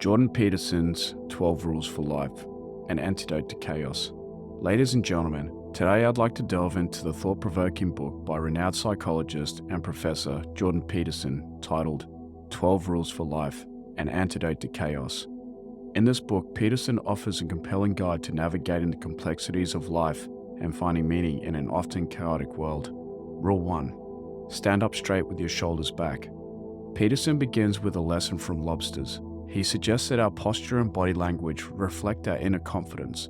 Jordan Peterson's 12 Rules for Life, an antidote to chaos. Ladies and gentlemen, today I'd like to delve into the thought-provoking book by renowned psychologist and professor Jordan Peterson titled 12 Rules for Life, an antidote to chaos. In this book, Peterson offers a compelling guide to navigating the complexities of life and finding meaning in an often chaotic world. Rule 1. Stand up straight with your shoulders back. Peterson begins with a lesson from lobsters. He suggests that our posture and body language reflect our inner confidence.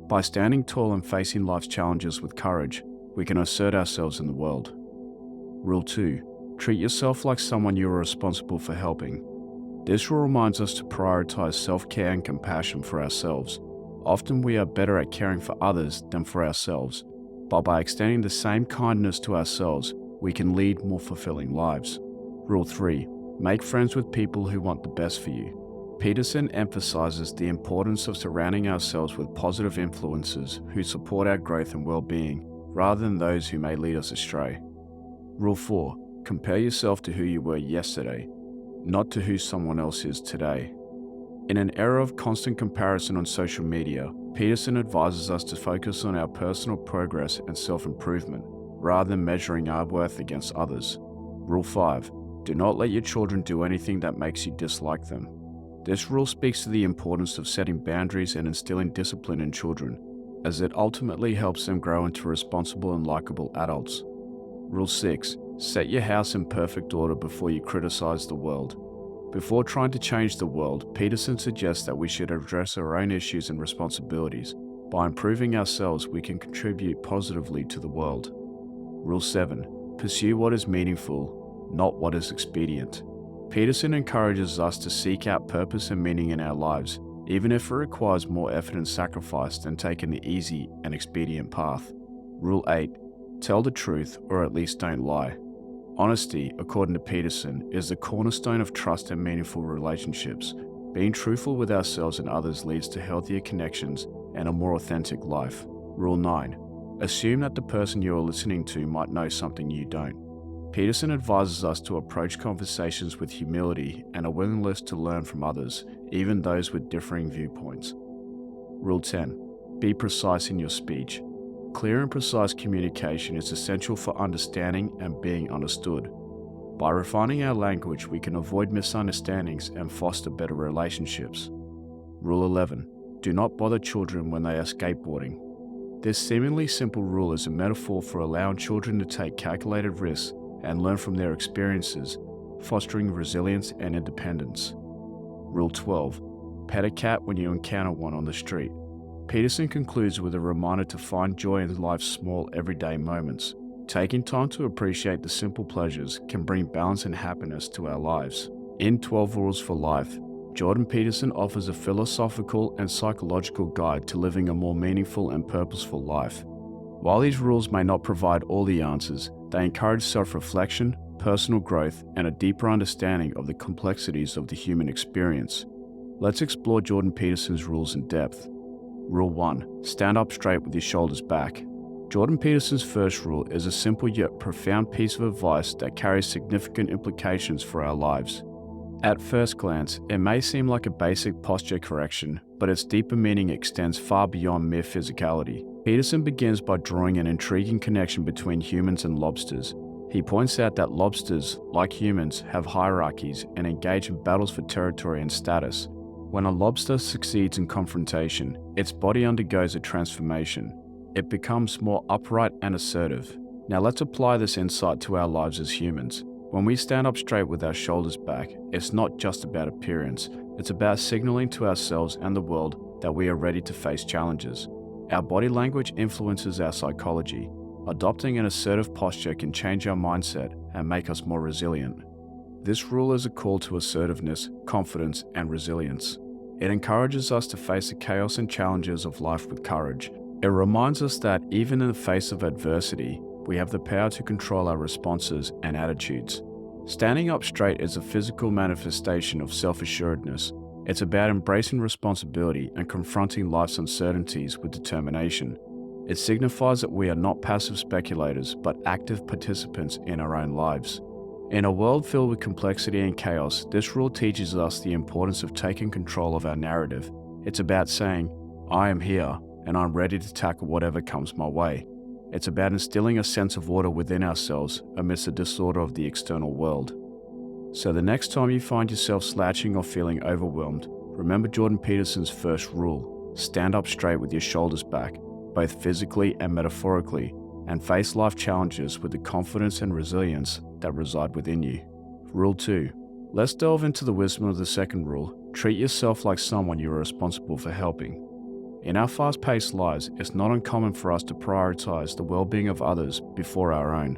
By standing tall and facing life's challenges with courage, we can assert ourselves in the world. Rule 2. Treat yourself like someone you are responsible for helping. This rule reminds us to prioritize self-care and compassion for ourselves. Often we are better at caring for others than for ourselves, but by extending the same kindness to ourselves, we can lead more fulfilling lives. Rule 3. Make friends with people who want the best for you. Peterson emphasizes the importance of surrounding ourselves with positive influences who support our growth and well-being, rather than those who may lead us astray. Rule 4. Compare yourself to who you were yesterday, not to who someone else is today. In an era of constant comparison on social media, Peterson advises us to focus on our personal progress and self-improvement, rather than measuring our worth against others. Rule 5. Do not let your children do anything that makes you dislike them. This rule speaks to the importance of setting boundaries and instilling discipline in children, as it ultimately helps them grow into responsible and likable adults. Rule 6. Set your house in perfect order before you criticize the world. Before trying to change the world, Peterson suggests that we should address our own issues and responsibilities. By improving ourselves, we can contribute positively to the world. Rule 7. Pursue what is meaningful, not what is expedient. Peterson encourages us to seek out purpose and meaning in our lives, even if it requires more effort and sacrifice than taking the easy and expedient path. Rule 8. Tell the truth, or at least don't lie. Honesty, according to Peterson, is the cornerstone of trust and meaningful relationships. Being truthful with ourselves and others leads to healthier connections and a more authentic life. Rule 9. Assume that the person you are listening to might know something you don't. Peterson advises us to approach conversations with humility and a willingness to learn from others, even those with differing viewpoints. Rule 10. Be precise in your speech. Clear and precise communication is essential for understanding and being understood. By refining our language, we can avoid misunderstandings and foster better relationships. Rule 11. Do not bother children when they are skateboarding. This seemingly simple rule is a metaphor for allowing children to take calculated risks and learn from their experiences, fostering resilience and independence. Rule 12. Pet a cat when you encounter one on the street. Peterson concludes with a reminder to find joy in life's small everyday moments. Taking time to appreciate the simple pleasures can bring balance and happiness to our lives. In 12 Rules for Life, Jordan Peterson offers a philosophical and psychological guide to living a more meaningful and purposeful life. While these rules may not provide all the answers, they encourage self-reflection, personal growth, and a deeper understanding of the complexities of the human experience. Let's explore Jordan Peterson's rules in depth. Rule 1. Stand up straight with your shoulders back. Jordan Peterson's first rule is a simple yet profound piece of advice that carries significant implications for our lives. At first glance, it may seem like a basic posture correction, but its deeper meaning extends far beyond mere physicality. Peterson begins by drawing an intriguing connection between humans and lobsters. He points out that lobsters, like humans, have hierarchies and engage in battles for territory and status. When a lobster succeeds in confrontation, its body undergoes a transformation. It becomes more upright and assertive. Now let's apply this insight to our lives as humans. When we stand up straight with our shoulders back, it's not just about appearance. It's about signaling to ourselves and the world that we are ready to face challenges. Our body language influences our psychology. Adopting an assertive posture can change our mindset and make us more resilient. This rule is a call to assertiveness, confidence, and resilience. It encourages us to face the chaos and challenges of life with courage. It reminds us that even in the face of adversity, we have the power to control our responses and attitudes. Standing up straight is a physical manifestation of self-assuredness. It's about embracing responsibility and confronting life's uncertainties with determination. It signifies that we are not passive speculators, but active participants in our own lives. In a world filled with complexity and chaos, this rule teaches us the importance of taking control of our narrative. It's about saying, I am here, and I'm ready to tackle whatever comes my way. It's about instilling a sense of order within ourselves amidst the disorder of the external world. So the next time you find yourself slouching or feeling overwhelmed, remember Jordan Peterson's first rule: stand up straight with your shoulders back, both physically and metaphorically, and face life challenges with the confidence and resilience that reside within you. Rule 2. Let's delve into the wisdom of the second rule: treat yourself like someone you are responsible for helping. In our fast-paced lives, it's not uncommon for us to prioritize the well-being of others before our own.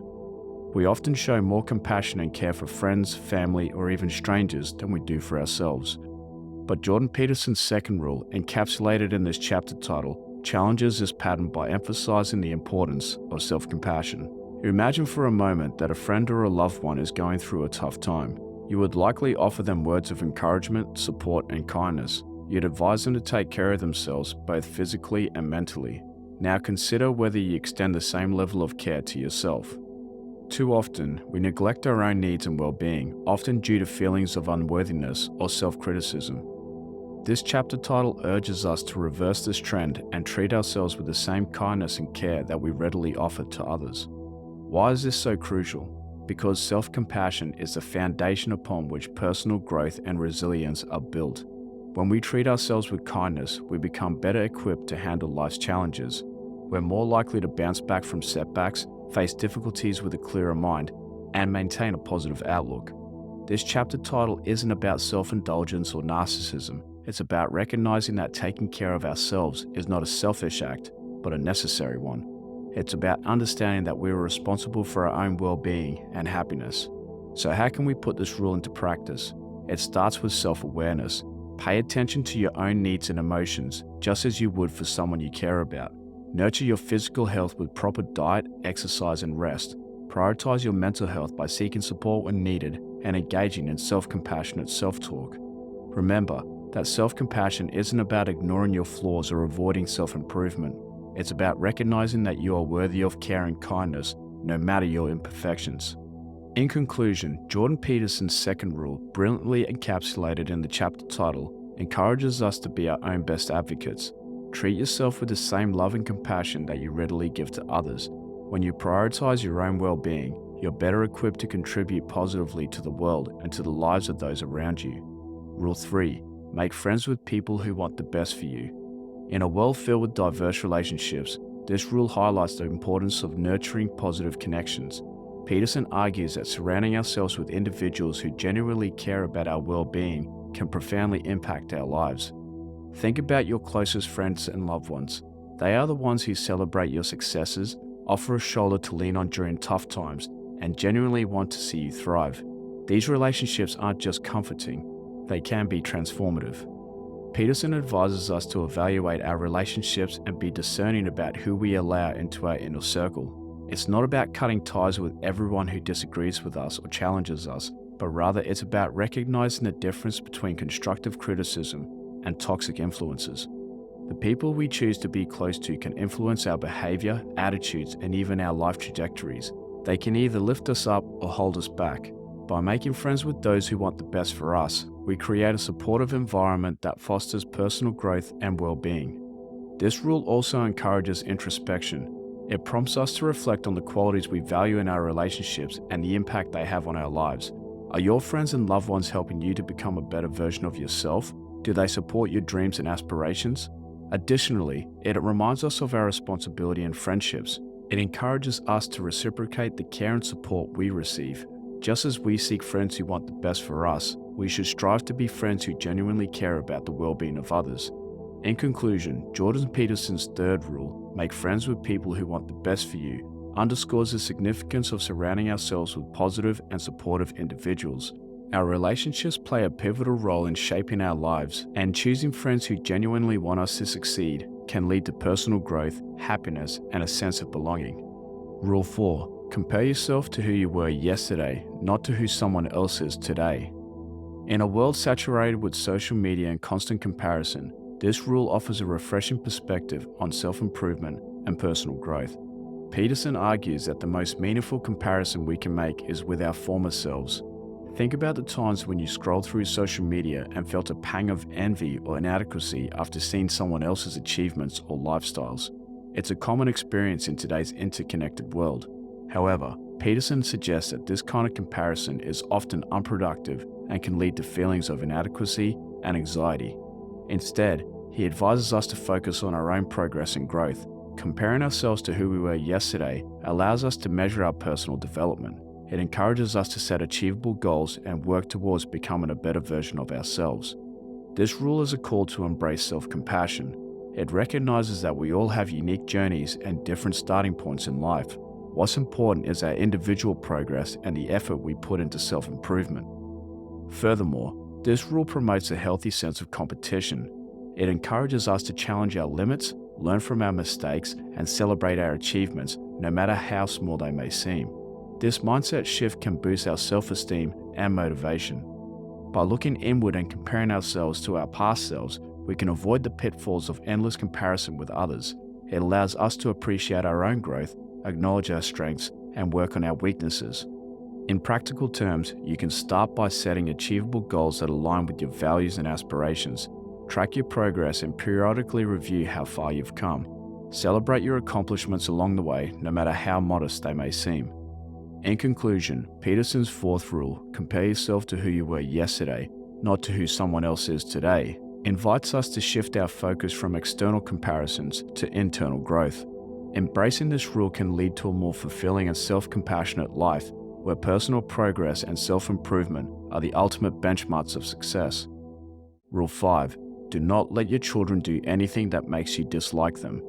We often show more compassion and care for friends, family, or even strangers than we do for ourselves. But Jordan Peterson's second rule, encapsulated in this chapter title, challenges this pattern by emphasizing the importance of self-compassion. Imagine for a moment that a friend or a loved one is going through a tough time. You would likely offer them words of encouragement, support, and kindness. You'd advise them to take care of themselves, both physically and mentally. Now consider whether you extend the same level of care to yourself. Too often, we neglect our own needs and well-being, often due to feelings of unworthiness or self-criticism. This chapter title urges us to reverse this trend and treat ourselves with the same kindness and care that we readily offer to others. Why is this so crucial? Because self-compassion is the foundation upon which personal growth and resilience are built. When we treat ourselves with kindness, we become better equipped to handle life's challenges. We're more likely to bounce back from setbacks, face difficulties with a clearer mind, and maintain a positive outlook. This chapter title isn't about self-indulgence or narcissism. It's about recognizing that taking care of ourselves is not a selfish act, but a necessary one. It's about understanding that we are responsible for our own well-being and happiness. So how can we put this rule into practice? It starts with self-awareness. Pay attention to your own needs and emotions, just as you would for someone you care about. Nurture your physical health with proper diet, exercise, and rest. Prioritize your mental health by seeking support when needed and engaging in self-compassionate self-talk. Remember that self-compassion isn't about ignoring your flaws or avoiding self-improvement. It's about recognizing that you are worthy of care and kindness, no matter your imperfections. In conclusion, Jordan Peterson's second rule, brilliantly encapsulated in the chapter title, encourages us to be our own best advocates. Treat yourself with the same love and compassion that you readily give to others. When you prioritize your own well-being, you're better equipped to contribute positively to the world and to the lives of those around you. Rule 3. Make friends with people who want the best for you. In a world filled with diverse relationships, this rule highlights the importance of nurturing positive connections. Peterson argues that surrounding ourselves with individuals who genuinely care about our well-being can profoundly impact our lives. Think about your closest friends and loved ones. They are the ones who celebrate your successes, offer a shoulder to lean on during tough times, and genuinely want to see you thrive. These relationships aren't just comforting, they can be transformative. Peterson advises us to evaluate our relationships and be discerning about who we allow into our inner circle. It's not about cutting ties with everyone who disagrees with us or challenges us, but rather it's about recognizing the difference between constructive criticism and toxic influences. The people we choose to be close to can influence our behavior, attitudes, and even our life trajectories. They can either lift us up or hold us back. By making friends with those who want the best for us, we create a supportive environment that fosters personal growth and well-being. This rule also encourages introspection. It prompts us to reflect on the qualities we value in our relationships and the impact they have on our lives. Are your friends and loved ones helping you to become a better version of yourself? Do they support your dreams and aspirations? Additionally, it reminds us of our responsibility in friendships. It encourages us to reciprocate the care and support we receive. Just as we seek friends who want the best for us, we should strive to be friends who genuinely care about the well-being of others. In conclusion, Jordan Peterson's third rule, make friends with people who want the best for you, underscores the significance of surrounding ourselves with positive and supportive individuals. Our relationships play a pivotal role in shaping our lives, and choosing friends who genuinely want us to succeed can lead to personal growth, happiness, and a sense of belonging. Rule 4. Compare yourself to who you were yesterday, not to who someone else is today. In a world saturated with social media and constant comparison, this rule offers a refreshing perspective on self-improvement and personal growth. Peterson argues that the most meaningful comparison we can make is with our former selves. Think about the times when you scrolled through social media and felt a pang of envy or inadequacy after seeing someone else's achievements or lifestyles. It's a common experience in today's interconnected world. However, Peterson suggests that this kind of comparison is often unproductive and can lead to feelings of inadequacy and anxiety. Instead, he advises us to focus on our own progress and growth. Comparing ourselves to who we were yesterday allows us to measure our personal development. It encourages us to set achievable goals and work towards becoming a better version of ourselves. This rule is a call to embrace self-compassion. It recognizes that we all have unique journeys and different starting points in life. What's important is our individual progress and the effort we put into self-improvement. Furthermore, this rule promotes a healthy sense of competition. It encourages us to challenge our limits, learn from our mistakes, and celebrate our achievements, no matter how small they may seem. This mindset shift can boost our self-esteem and motivation. By looking inward and comparing ourselves to our past selves, we can avoid the pitfalls of endless comparison with others. It allows us to appreciate our own growth, acknowledge our strengths, and work on our weaknesses. In practical terms, you can start by setting achievable goals that align with your values and aspirations. Track your progress and periodically review how far you've come. Celebrate your accomplishments along the way, no matter how modest they may seem. In conclusion, Peterson's fourth rule, compare yourself to who you were yesterday, not to who someone else is today, invites us to shift our focus from external comparisons to internal growth. Embracing this rule can lead to a more fulfilling and self-compassionate life, where personal progress and self-improvement are the ultimate benchmarks of success. Rule 5. Do not let your children do anything that makes you dislike them.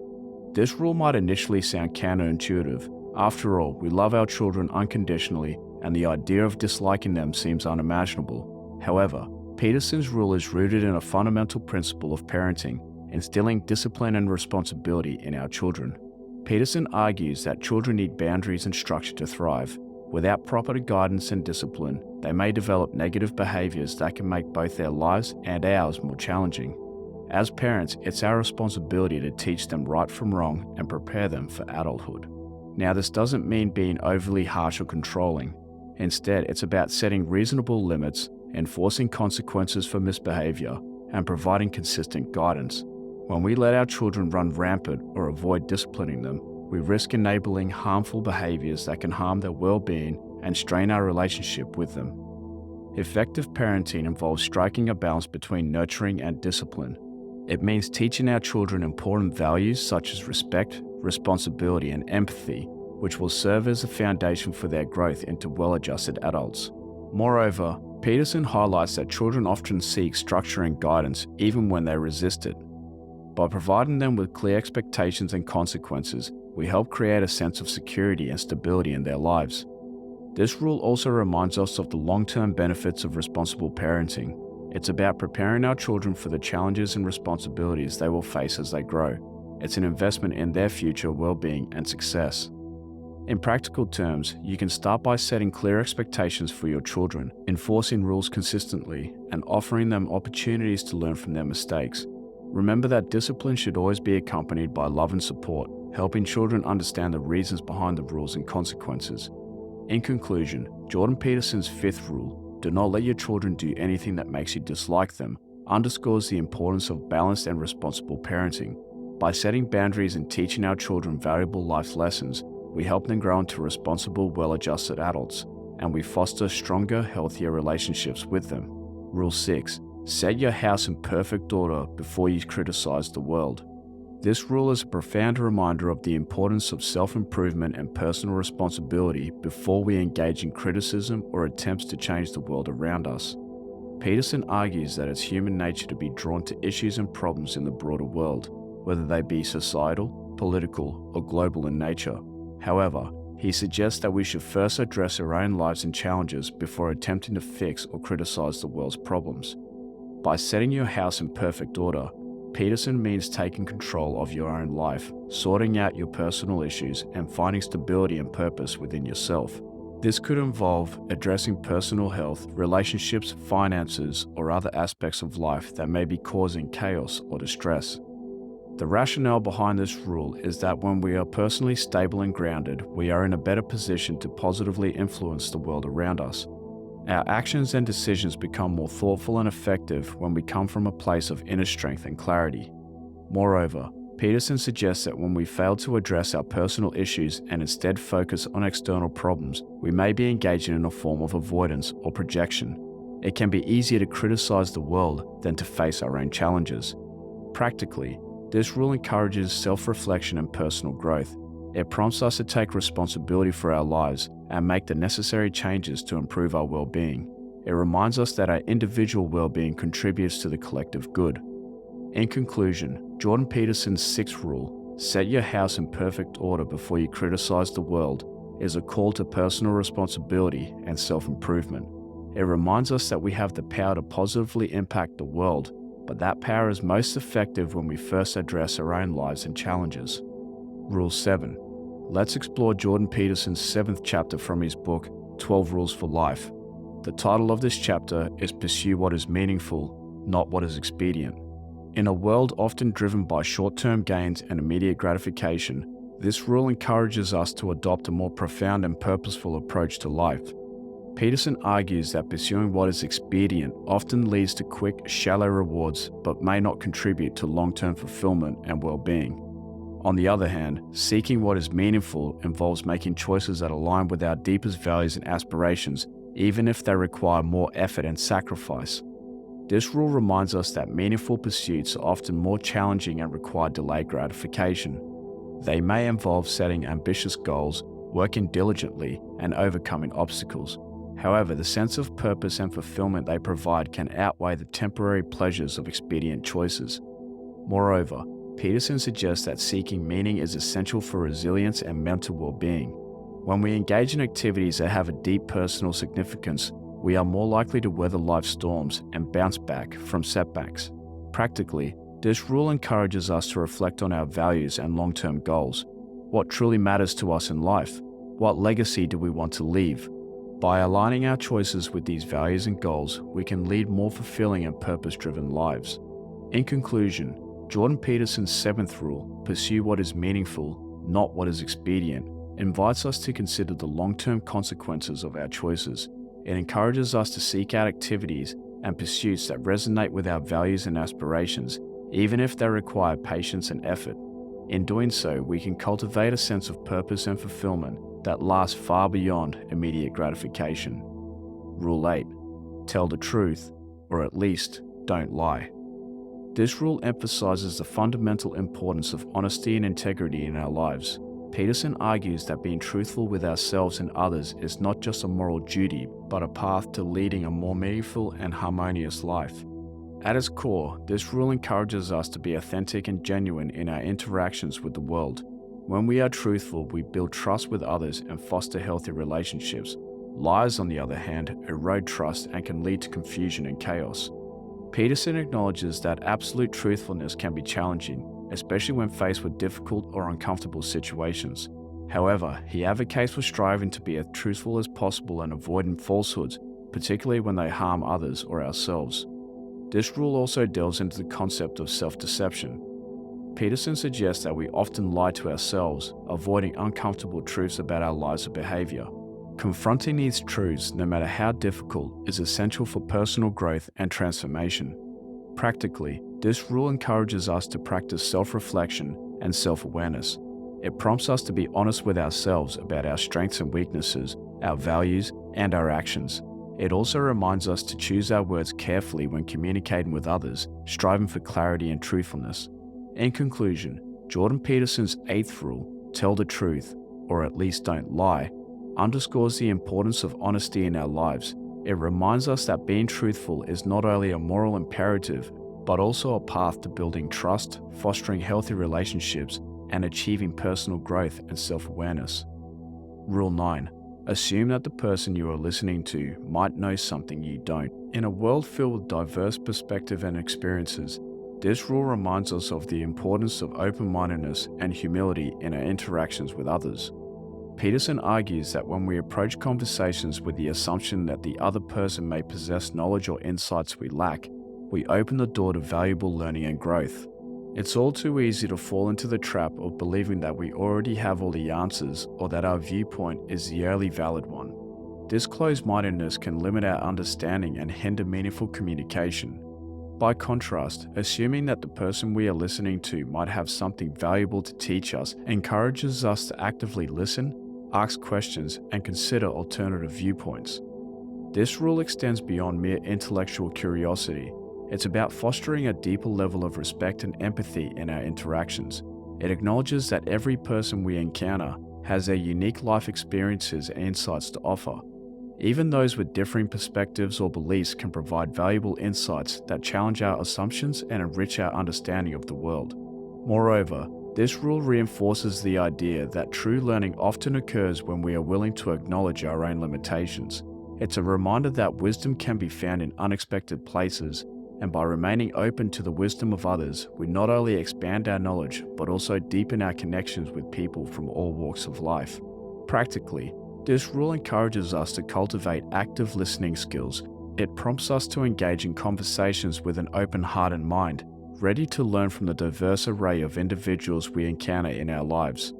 This rule might initially sound counterintuitive. After all, we love our children unconditionally, and the idea of disliking them seems unimaginable. However, Peterson's rule is rooted in a fundamental principle of parenting, instilling discipline and responsibility in our children. Peterson argues that children need boundaries and structure to thrive. Without proper guidance and discipline, they may develop negative behaviors that can make both their lives and ours more challenging. As parents, it's our responsibility to teach them right from wrong and prepare them for adulthood. Now, this doesn't mean being overly harsh or controlling. Instead, it's about setting reasonable limits, enforcing consequences for misbehavior, and providing consistent guidance. When we let our children run rampant or avoid disciplining them, we risk enabling harmful behaviors that can harm their well-being and strain our relationship with them. Effective parenting involves striking a balance between nurturing and discipline. It means teaching our children important values such as respect, responsibility, and empathy, which will serve as a foundation for their growth into well-adjusted adults. Moreover, Peterson highlights that children often seek structure and guidance even when they resist it. By providing them with clear expectations and consequences, we help create a sense of security and stability in their lives. This rule also reminds us of the long-term benefits of responsible parenting. It's about preparing our children for the challenges and responsibilities they will face as they grow. It's an investment in their future well-being and success. In practical terms, you can start by setting clear expectations for your children, enforcing rules consistently, and offering them opportunities to learn from their mistakes. Remember that discipline should always be accompanied by love and support, helping children understand the reasons behind the rules and consequences. In conclusion, Jordan Peterson's fifth rule, do not let your children do anything that makes you dislike them, underscores the importance of balanced and responsible parenting. By setting boundaries and teaching our children valuable life lessons, we help them grow into responsible, well-adjusted adults, and we foster stronger, healthier relationships with them. Rule 6. Set your house in perfect order before you criticize the world. This rule is a profound reminder of the importance of self-improvement and personal responsibility before we engage in criticism or attempts to change the world around us. Peterson argues that it's human nature to be drawn to issues and problems in the broader world, whether they be societal, political, or global in nature. However, he suggests that we should first address our own lives and challenges before attempting to fix or criticize the world's problems. By setting your house in perfect order, Peterson means taking control of your own life, sorting out your personal issues, and finding stability and purpose within yourself. This could involve addressing personal health, relationships, finances, or other aspects of life that may be causing chaos or distress. The rationale behind this rule is that when we are personally stable and grounded, we are in a better position to positively influence the world around us. Our actions and decisions become more thoughtful and effective when we come from a place of inner strength and clarity. Moreover, Peterson suggests that when we fail to address our personal issues and instead focus on external problems, we may be engaging in a form of avoidance or projection. It can be easier to criticize the world than to face our own challenges. Practically, this rule encourages self-reflection and personal growth. It prompts us to take responsibility for our lives and make the necessary changes to improve our well-being. It reminds us that our individual well-being contributes to the collective good. In conclusion, Jordan Peterson's sixth rule, set your house in perfect order before you criticize the world, is a call to personal responsibility and self-improvement. It reminds us that we have the power to positively impact the world, but that power is most effective when we first address our own lives and challenges. Rule 7. Let's explore Jordan Peterson's 7th chapter from his book, 12 Rules for Life. The title of this chapter is Pursue What is Meaningful, Not What is Expedient. In a world often driven by short-term gains and immediate gratification, this rule encourages us to adopt a more profound and purposeful approach to life. Peterson argues that pursuing what is expedient often leads to quick, shallow rewards but may not contribute to long-term fulfillment and well-being. On the other hand, seeking what is meaningful involves making choices that align with our deepest values and aspirations, even if they require more effort and sacrifice. This rule reminds us that meaningful pursuits are often more challenging and require delayed gratification. They may involve setting ambitious goals, working diligently, and overcoming obstacles. However, the sense of purpose and fulfillment they provide can outweigh the temporary pleasures of expedient choices. Moreover, Peterson suggests that seeking meaning is essential for resilience and mental well-being. When we engage in activities that have a deep personal significance, we are more likely to weather life's storms and bounce back from setbacks. Practically, this rule encourages us to reflect on our values and long-term goals. What truly matters to us in life? What legacy do we want to leave? By aligning our choices with these values and goals, we can lead more fulfilling and purpose-driven lives. In conclusion, Jordan Peterson's 7th rule, pursue what is meaningful, not what is expedient, invites us to consider the long-term consequences of our choices. It encourages us to seek out activities and pursuits that resonate with our values and aspirations, even if they require patience and effort. In doing so, we can cultivate a sense of purpose and fulfillment that lasts far beyond immediate gratification. Rule 8. Tell the truth, or at least don't lie. This rule emphasizes the fundamental importance of honesty and integrity in our lives. Peterson argues that being truthful with ourselves and others is not just a moral duty, but a path to leading a more meaningful and harmonious life. At its core, this rule encourages us to be authentic and genuine in our interactions with the world. When we are truthful, we build trust with others and foster healthy relationships. Lies, on the other hand, erode trust and can lead to confusion and chaos. Peterson acknowledges that absolute truthfulness can be challenging, especially when faced with difficult or uncomfortable situations. However, he advocates for striving to be as truthful as possible and avoiding falsehoods, particularly when they harm others or ourselves. This rule also delves into the concept of self-deception. Peterson suggests that we often lie to ourselves, avoiding uncomfortable truths about our lives or behavior. Confronting these truths, no matter how difficult, is essential for personal growth and transformation. Practically, this rule encourages us to practice self-reflection and self-awareness. It prompts us to be honest with ourselves about our strengths and weaknesses, our values, and our actions. It also reminds us to choose our words carefully when communicating with others, striving for clarity and truthfulness. In conclusion, Jordan Peterson's 8th rule, tell the truth, or at least don't lie, underscores the importance of honesty in our lives. It reminds us that being truthful is not only a moral imperative, but also a path to building trust, fostering healthy relationships, and achieving personal growth and self-awareness. Rule 9. Assume that the person you are listening to might know something you don't. In a world filled with diverse perspectives and experiences, this rule reminds us of the importance of open-mindedness and humility in our interactions with others. Peterson argues that when we approach conversations with the assumption that the other person may possess knowledge or insights we lack, we open the door to valuable learning and growth. It's all too easy to fall into the trap of believing that we already have all the answers or that our viewpoint is the only valid one. This closed-mindedness can limit our understanding and hinder meaningful communication. By contrast, assuming that the person we are listening to might have something valuable to teach us encourages us to actively listen, ask questions, and consider alternative viewpoints. This rule extends beyond mere intellectual curiosity. It's about fostering a deeper level of respect and empathy in our interactions. It acknowledges that every person we encounter has their unique life experiences and insights to offer. Even those with differing perspectives or beliefs can provide valuable insights that challenge our assumptions and enrich our understanding of the world. Moreover, this rule reinforces the idea that true learning often occurs when we are willing to acknowledge our own limitations. It's a reminder that wisdom can be found in unexpected places, and by remaining open to the wisdom of others, we not only expand our knowledge, but also deepen our connections with people from all walks of life. Practically, this rule encourages us to cultivate active listening skills. It prompts us to engage in conversations with an open heart and mind, ready to learn from the diverse array of individuals we encounter in our lives.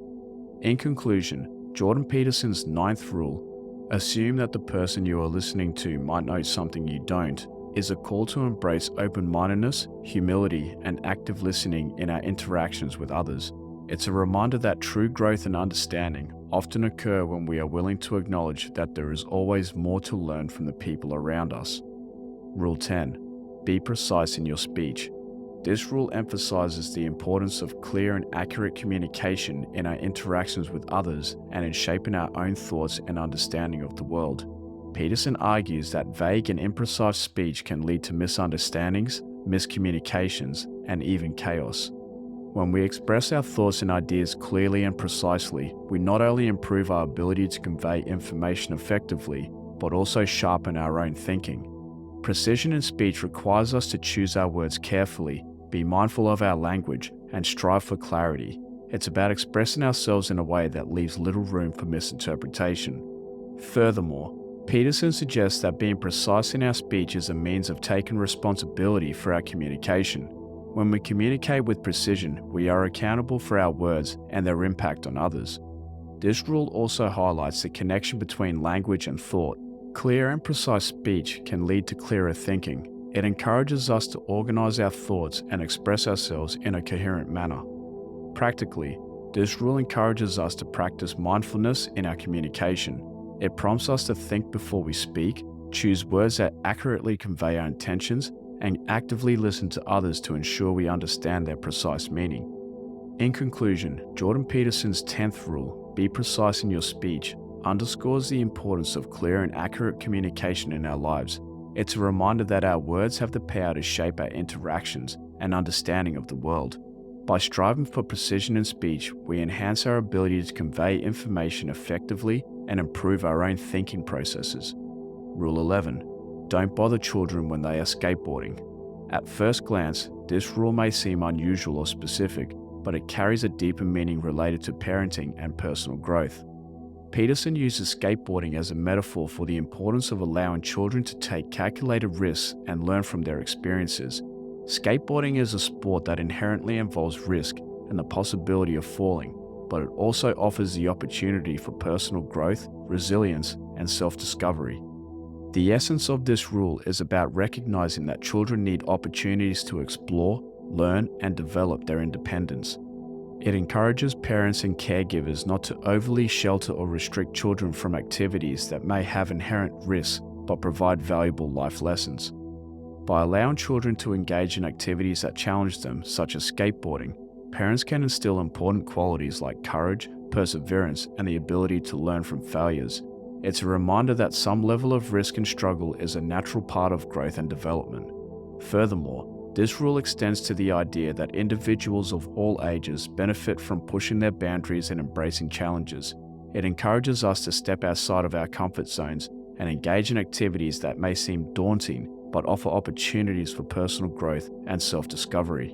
In conclusion, Jordan Peterson's 9th rule, assume that the person you are listening to might know something you don't, is a call to embrace open-mindedness, humility, and active listening in our interactions with others. It's a reminder that true growth and understanding often occur when we are willing to acknowledge that there is always more to learn from the people around us. Rule 10. Be precise in your speech. This rule emphasizes the importance of clear and accurate communication in our interactions with others and in shaping our own thoughts and understanding of the world. Peterson argues that vague and imprecise speech can lead to misunderstandings, miscommunications, and even chaos. When we express our thoughts and ideas clearly and precisely, we not only improve our ability to convey information effectively, but also sharpen our own thinking. Precision in speech requires us to choose our words carefully, be mindful of our language, and strive for clarity. It's about expressing ourselves in a way that leaves little room for misinterpretation. Furthermore, Peterson suggests that being precise in our speech is a means of taking responsibility for our communication. When we communicate with precision, we are accountable for our words and their impact on others. This rule also highlights the connection between language and thought. Clear and precise speech can lead to clearer thinking. It encourages us to organize our thoughts and express ourselves in a coherent manner. Practically, this rule encourages us to practice mindfulness in our communication. It prompts us to think before we speak, choose words that accurately convey our intentions, and actively listen to others to ensure we understand their precise meaning. In conclusion, Jordan Peterson's 10th rule, be precise in your speech, underscores the importance of clear and accurate communication in our lives. It's a reminder that our words have the power to shape our interactions and understanding of the world. By striving for precision in speech, we enhance our ability to convey information effectively and improve our own thinking processes. Rule 11. Don't bother children when they are skateboarding. At first glance, this rule may seem unusual or specific, but it carries a deeper meaning related to parenting and personal growth. Peterson uses skateboarding as a metaphor for the importance of allowing children to take calculated risks and learn from their experiences. Skateboarding is a sport that inherently involves risk and the possibility of falling, but it also offers the opportunity for personal growth, resilience, and self-discovery. The essence of this rule is about recognizing that children need opportunities to explore, learn, and develop their independence. It encourages parents and caregivers not to overly shelter or restrict children from activities that may have inherent risks but provide valuable life lessons. By allowing children to engage in activities that challenge them, such as skateboarding, parents can instill important qualities like courage, perseverance, and the ability to learn from failures. It's a reminder that some level of risk and struggle is a natural part of growth and development. Furthermore, this rule extends to the idea that individuals of all ages benefit from pushing their boundaries and embracing challenges. It encourages us to step outside of our comfort zones and engage in activities that may seem daunting but offer opportunities for personal growth and self-discovery.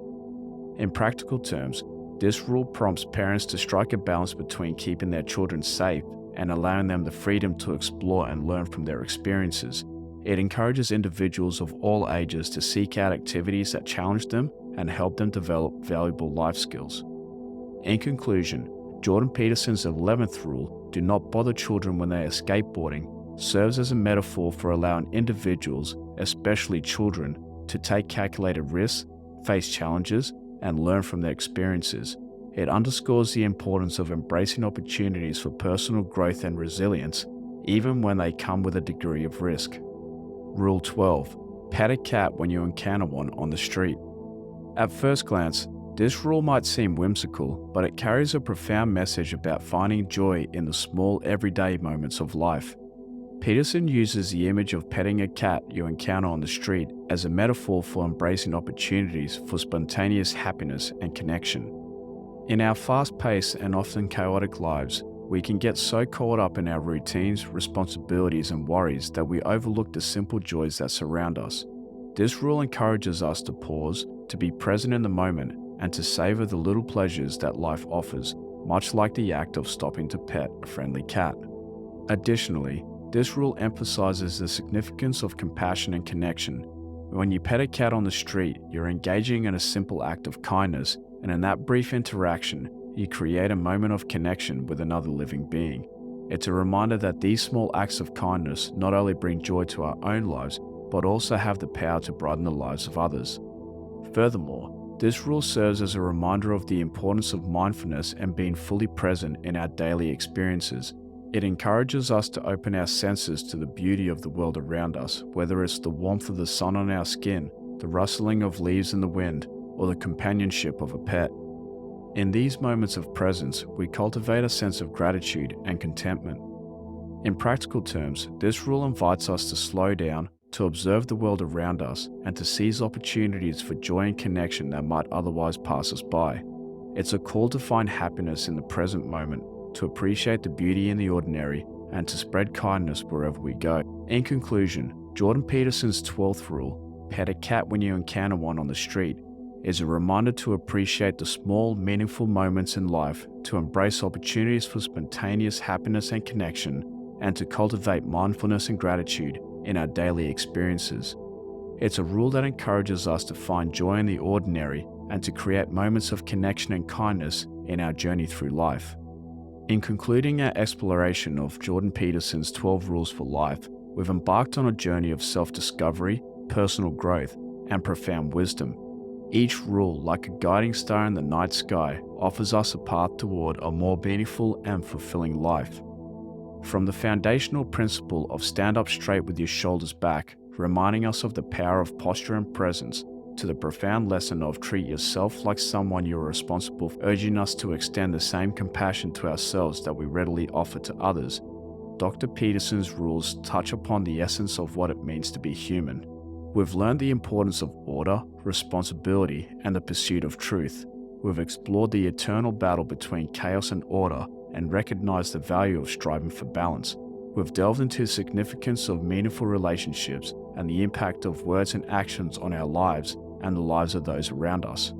In practical terms, this rule prompts parents to strike a balance between keeping their children safe and allowing them the freedom to explore and learn from their experiences. It encourages individuals of all ages to seek out activities that challenge them and help them develop valuable life skills. In conclusion, Jordan Peterson's 11th rule, do not bother children when they are skateboarding, serves as a metaphor for allowing individuals, especially children, to take calculated risks, face challenges, and learn from their experiences. It underscores the importance of embracing opportunities for personal growth and resilience, even when they come with a degree of risk. Rule 12. Pet a cat when you encounter one on the street. At first glance, this rule might seem whimsical, but it carries a profound message about finding joy in the small everyday moments of life. Peterson uses the image of petting a cat you encounter on the street as a metaphor for embracing opportunities for spontaneous happiness and connection. In our fast-paced and often chaotic lives, we can get so caught up in our routines, responsibilities, and worries that we overlook the simple joys that surround us. This rule encourages us to pause, to be present in the moment, and to savor the little pleasures that life offers, much like the act of stopping to pet a friendly cat. Additionally, this rule emphasizes the significance of compassion and connection. When you pet a cat on the street, you're engaging in a simple act of kindness, and in that brief interaction, you create a moment of connection with another living being. It's a reminder that these small acts of kindness not only bring joy to our own lives, but also have the power to brighten the lives of others. Furthermore, this rule serves as a reminder of the importance of mindfulness and being fully present in our daily experiences. It encourages us to open our senses to the beauty of the world around us, whether it's the warmth of the sun on our skin, the rustling of leaves in the wind, or the companionship of a pet. In these moments of presence, we cultivate a sense of gratitude and contentment. In practical terms, this rule invites us to slow down, to observe the world around us, and to seize opportunities for joy and connection that might otherwise pass us by. It's a call to find happiness in the present moment, to appreciate the beauty in the ordinary, and to spread kindness wherever we go. In conclusion, Jordan Peterson's 12th rule, pet a cat when you encounter one on the street, is a reminder to appreciate the small, meaningful moments in life, to embrace opportunities for spontaneous happiness and connection, and to cultivate mindfulness and gratitude in our daily experiences. It's a rule that encourages us to find joy in the ordinary and to create moments of connection and kindness in our journey through life. In concluding our exploration of Jordan Peterson's 12 rules for life, we've embarked on a journey of self-discovery, personal growth, and profound wisdom. Each rule, like a guiding star in the night sky, offers us a path toward a more meaningful and fulfilling life. From the foundational principle of stand up straight with your shoulders back, reminding us of the power of posture and presence, to the profound lesson of treat yourself like someone you are responsible for, urging us to extend the same compassion to ourselves that we readily offer to others, Dr. Peterson's rules touch upon the essence of what it means to be human. We've learned the importance of order, responsibility, and the pursuit of truth. We've explored the eternal battle between chaos and order and recognized the value of striving for balance. We've delved into the significance of meaningful relationships and the impact of words and actions on our lives and the lives of those around us.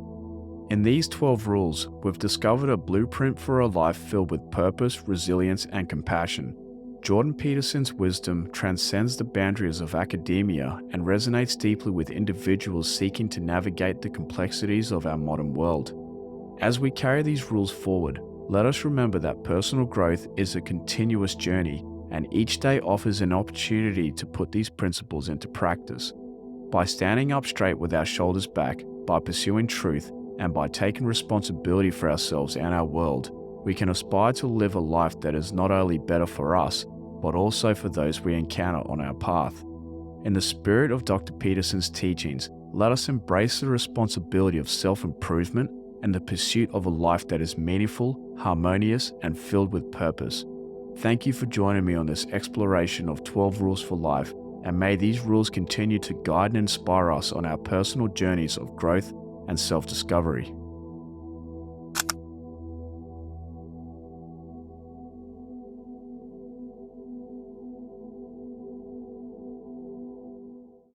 In these 12 rules, we've discovered a blueprint for a life filled with purpose, resilience, and compassion. Jordan Peterson's wisdom transcends the boundaries of academia and resonates deeply with individuals seeking to navigate the complexities of our modern world. As we carry these rules forward, let us remember that personal growth is a continuous journey, and each day offers an opportunity to put these principles into practice. By standing up straight with our shoulders back, by pursuing truth, and by taking responsibility for ourselves and our world, we can aspire to live a life that is not only better for us, but also for those we encounter on our path. In the spirit of Dr. Peterson's teachings, let us embrace the responsibility of self-improvement and the pursuit of a life that is meaningful, harmonious, and filled with purpose. Thank you for joining me on this exploration of 12 rules for life, and may these rules continue to guide and inspire us on our personal journeys of growth and self-discovery.